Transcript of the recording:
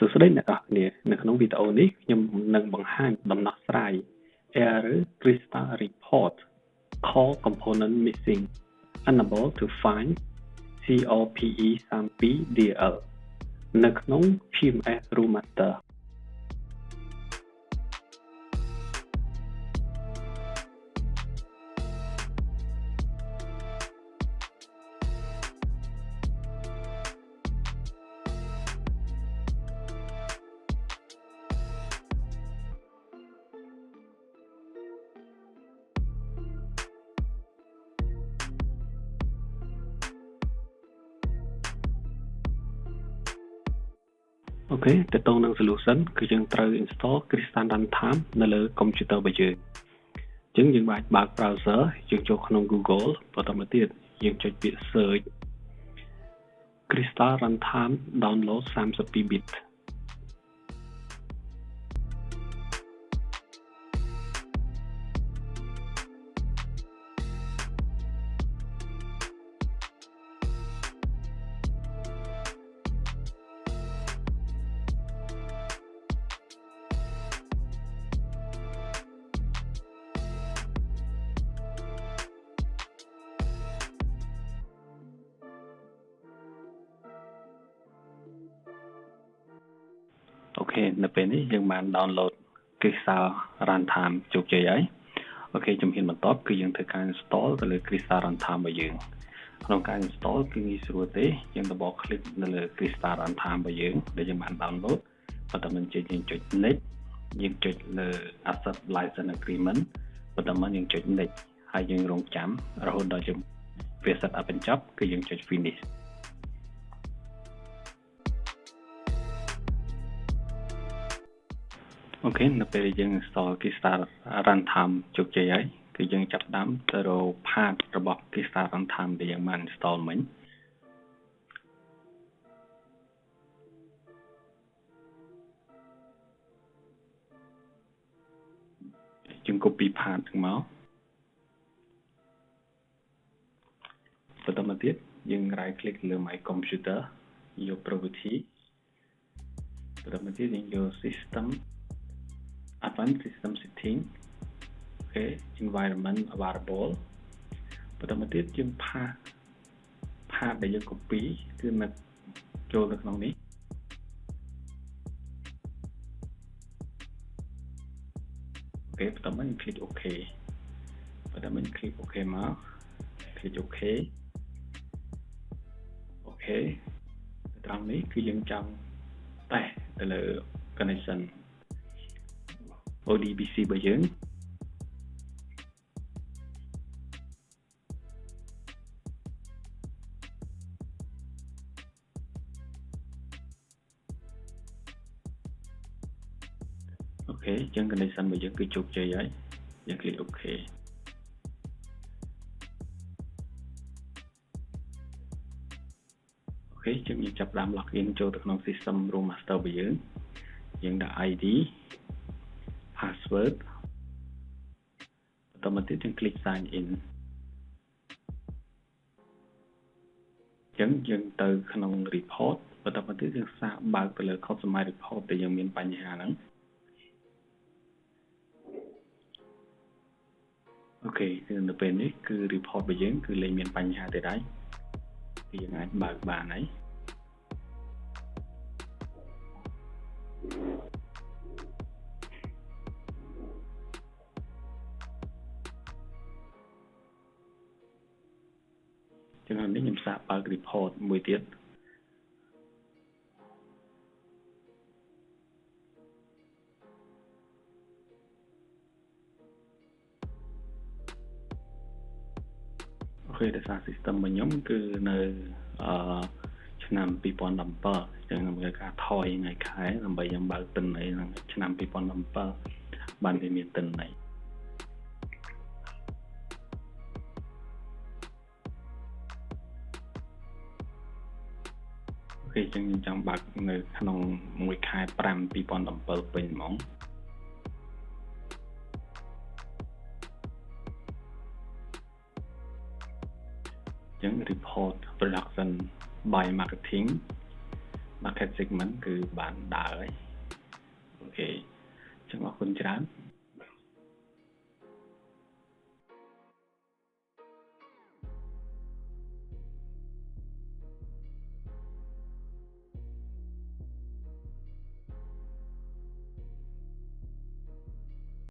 សួស្តីអ្នកនរគ្នានៅក្នុងវីដេអូនេះខ្ញុំនឹងបង្ហាញដំណោះស្រាយ Error Crystal Reports Core Component Missing Unable to Find CRPE32.DLL នៅក្នុង PMS roomMaster OK ទៅតងនឹង solution គឺយើងត្រូវ install Crystal Runtime នៅលើ computer របស់យើងអញ្ចឹងយើងអាចបើក browser យើងចូលក្នុង Google បន្តមកទៀតយើងចុចពាក្យ search Crystal Runtime download 32 bit OK នៅពេលនេះយើងបាន download Crystal Runtime ជោគជ័យហើយ OK ជំហានបន្ទាប់គឺយើងធ្វើការ install ទៅលើ Crystal Runtime របស់យើងក្នុងការ install គឺងាយស្រួលទេយើងដប click នៅលើ Crystal Runtime របស់យើងដែលយើងបាន download បន្តមកយើងចុច next យើងចុចលើ accept license agreement បន្តមកយើងចុច next ហើយយើងរងចាំរហូតដល់យើងវា set up បញ្ចប់គឺយើងចុច finish OK នៅពេលយើង install Crystal Runtime ជោគជ័យហើយគឺយើងចាប់ផ្ដើមទៅរក part របស់ Crystal Runtime ដែលយើងបាន install មិញយើង copy part ហ្នឹងមកបន្តមកទៀតយើង right click លើ my computer យក property បន្តមកទៀតយើងយក system Advanced System Setting Okay Environment Variable បន្តមកទៀតយើង path ដែលយើង copy គឺនៅចូលទៅក្នុងនេះអូខេបន្តមកយើង click OK បន្តមក click OK មក click OK អូខេត្រង់នេះគឺយើងចង់តេស្តទៅលើ connection ODBC របស់យើងអូខេអញ្ចឹង connection របស់យើងគឺជោគជ័យហើយយើង click OK អូខេយើងចាប់ផ្ដើម login ចូលទៅក្នុង system roomMaster របស់យើងដាក់ ID password បន្តមកទៀតយើង click sign in អញ្ចឹងយើងទៅក្នុង report បន្តមកទៀតយើងសាកបើកទៅលើ customer report ដែលយើងមានបញ្ហាហ្នឹងអូខេគឺនៅពេលនេះគឺ report របស់យើងគឺលែងមានបញ្ហាទេដែរគឺយើងអាចបើកបានហើយចំណុចនេះខ្ញុំសាកបើក report មួយទៀតអូខេដោយសារ system របស់ខ្ញុំគឺនៅឆ្នាំ 2017 អញ្ចឹងខ្ញុំការថយថ្ងៃខែដើម្បីខ្ញុំបើកទិន្នន័យក្នុងឆ្នាំ 2017 បានវាមានទិន្នន័យអូខេអញ្ចឹងខ្ញុំចង់បើកនៅក្នុងមួយខែ 5 2017 ពេញហ្មងអញ្ចឹង report production by marketing market segment គឺបានដើរហើយអូខេចឹងអរគុណច្រើន